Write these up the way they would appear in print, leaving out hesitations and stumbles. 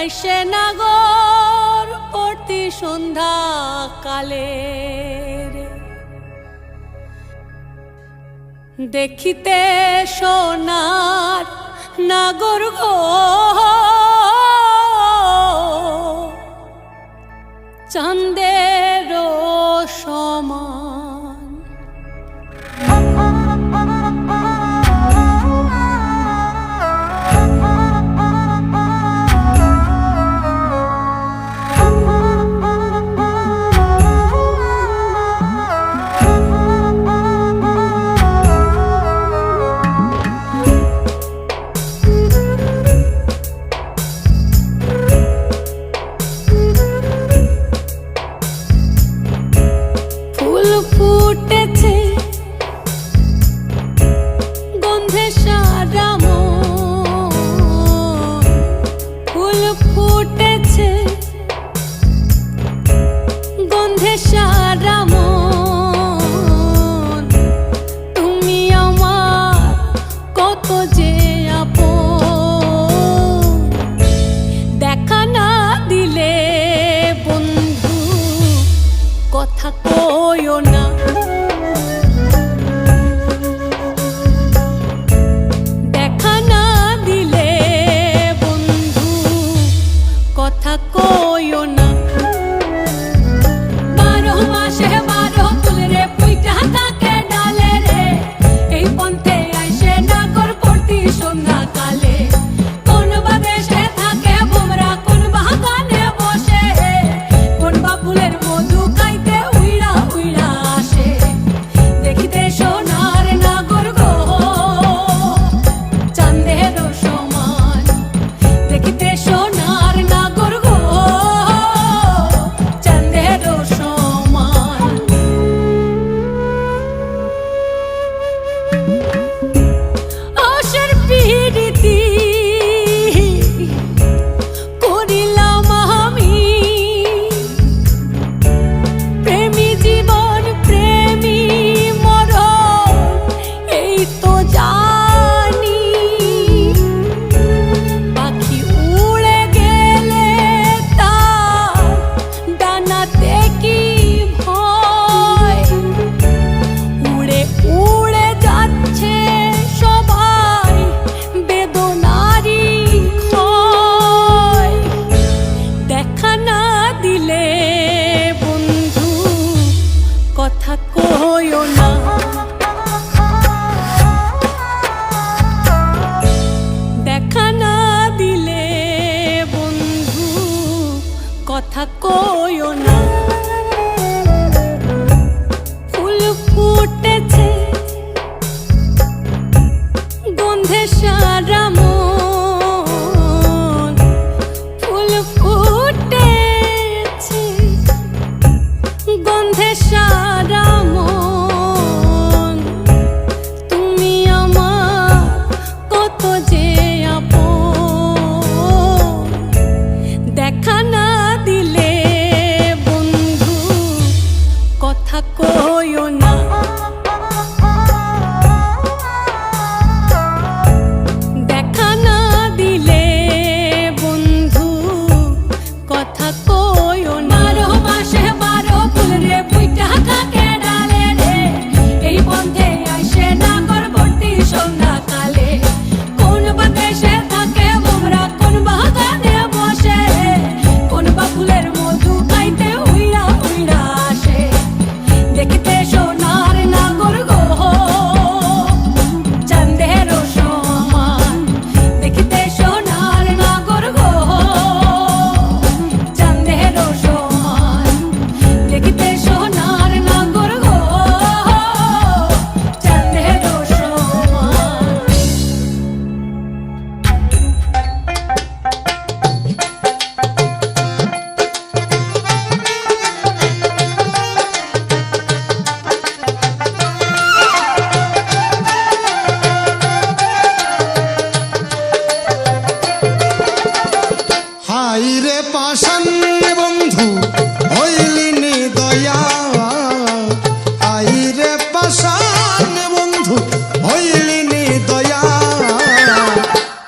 আইসে নাগর প্রতি সন্ধ্যা কালে দেখিতে সোনার নাগর গো চাঁদের সমান ফুটেছে গন্ধে সারা মন ফুল ফুটেছে গন্ধে সারা মন তুমি আমার কত যে আপন দেখা না দিলে বন্ধু কথা কইও না দেখা না দিলে বন্ধু কথা কইও না 12 মাসে 12 ফুল রে পুইটা থাকে ডালে রে এই পন্থে আইসে নাগর প্রতি সন্ধ্যা কালে কোন বাদেশে থাকে ভোমরা কোন বাগানে বসে কোন বা ফুলের মধু খাইতে উইড়া উইড়া আসে দেখিতে সোনার নাগর গো চাঁদের সমান দেখিতে সোনার নাগর গো চাঁদের সমান আশার পিরিতি করিলাম আমি প্রেমী জীবন প্রেমী মরণ এই তো জানি পাখি উড়ে গেলে তার ডানাতে কি ভয় উড়ে উড়ে যাচ্ছে সবাই বেদনারি ক্ষয় দেখা না দিলে বন্ধু কথা কইও না দেখা না দিলে বন্ধু কথা কইও না ফুল ফুটেছে গন্ধে সারা মন ফুল ফুটেছে গন্ধে সারা মন তুমি আমার কত যে আপন দেখা না দিলে বন্ধু কথা কইও না দেখা না দিলে বন্ধু কথা কইও না 12 মাসে 12 ফুল রে পুইটা থাকে ডালে রে এই পন্থে আইসে নাগর প্রতি সন্ধ্যা কালে কোন বাদেশে থাকে ভোমরা কোন বাগানে বসে কোন বা ফুলের মধু খাইতে উইড়া উইড়া আসে দেখিতে সোনার নাগর গো চাঁদের সমান দেখিতে সোনার নাগর গো চাঁদের সমান দেখিতে সোনার নাগর গো চাঁদের সমান হাই রে পাষাণ বন্ধু হইলি নি দয়া হাই রে পাষাণ বন্ধু হইলি নি দয়া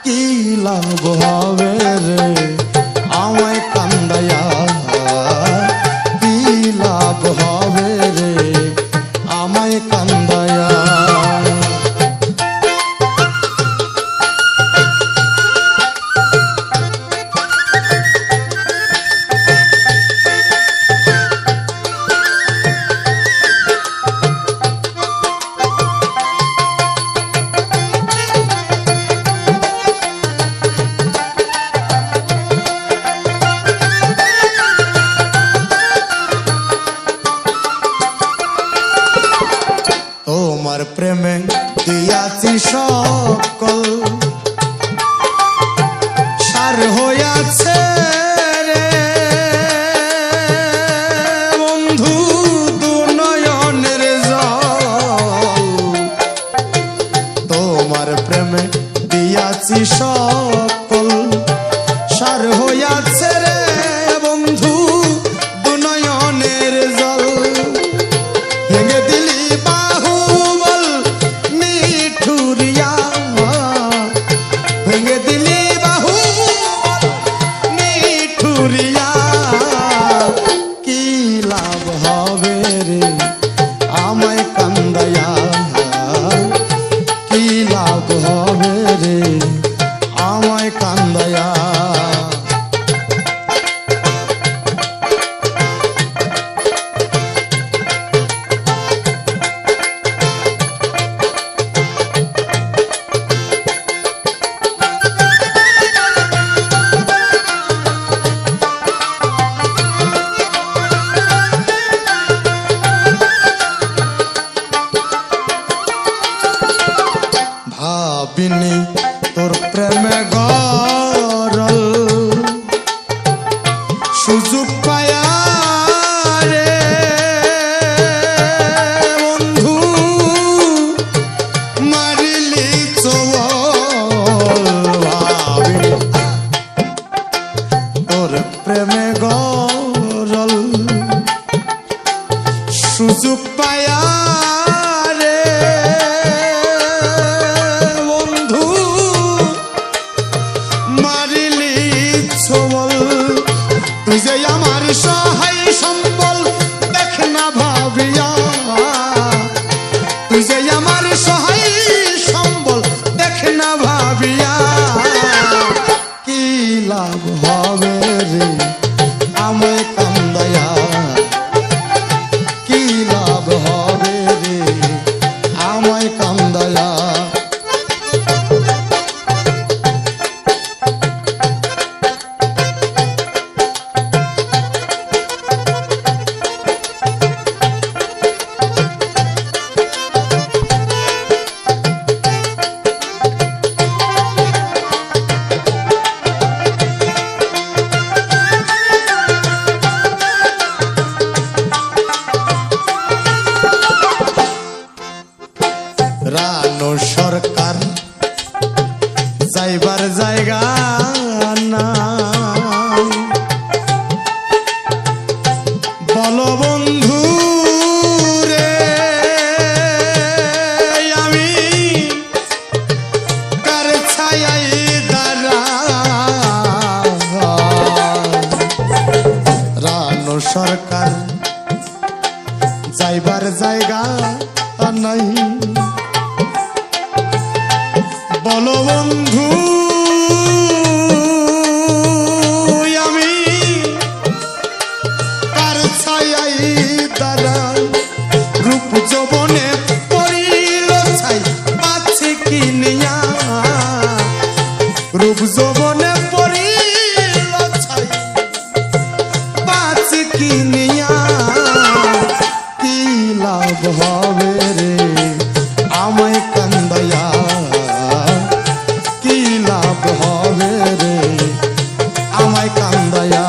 কি লাভ হবে রে হইয়াছে রে বন্ধু দুনয়নের জল ভেঙে দিলি বাহুবল নিঠুরিয়া ভেঙে দিলি বাহুবল নিঠুরিয়া কি লাভ হবে রে আমায় কান্দায়া কি লাভ হবে রে আমায় কান্দায়া ভাবিনি তোর প্রেমে গরল সুযোগ পায়া রে বন্ধু মারিলি চোল ভাবিনি তোর প্রেমে গরল সুযোগ পায়া তুই যে আমার সহায় সম্বল দেখ না ভাবিয়া তুই যে আমার সহায় সম্বল দেখ না ভাবিয়া কি লাভ হবে রে আমায় কান্দায়া কি লাভ হবে রে আমায় কান্দায়া রানো সরকার যাইবার জায়গা না বলো বন্ধু রে আমি কার ছায়াই দাঁড়া রানো সরকার যাইবার জায়গা নাই বলো বন্ধু আমি কার ছায়াই দাঁড়াই রূপ যৌবনে পড়িল ছাই পাচ্ছে কি নিয়া রূপ যৌবনে পড়িল ছাই পাচ্ছে কি নিয়া কি লাভ হবে রে আমায় কান্দায়া কি লাভ হবে রে আমায় কান্দায়া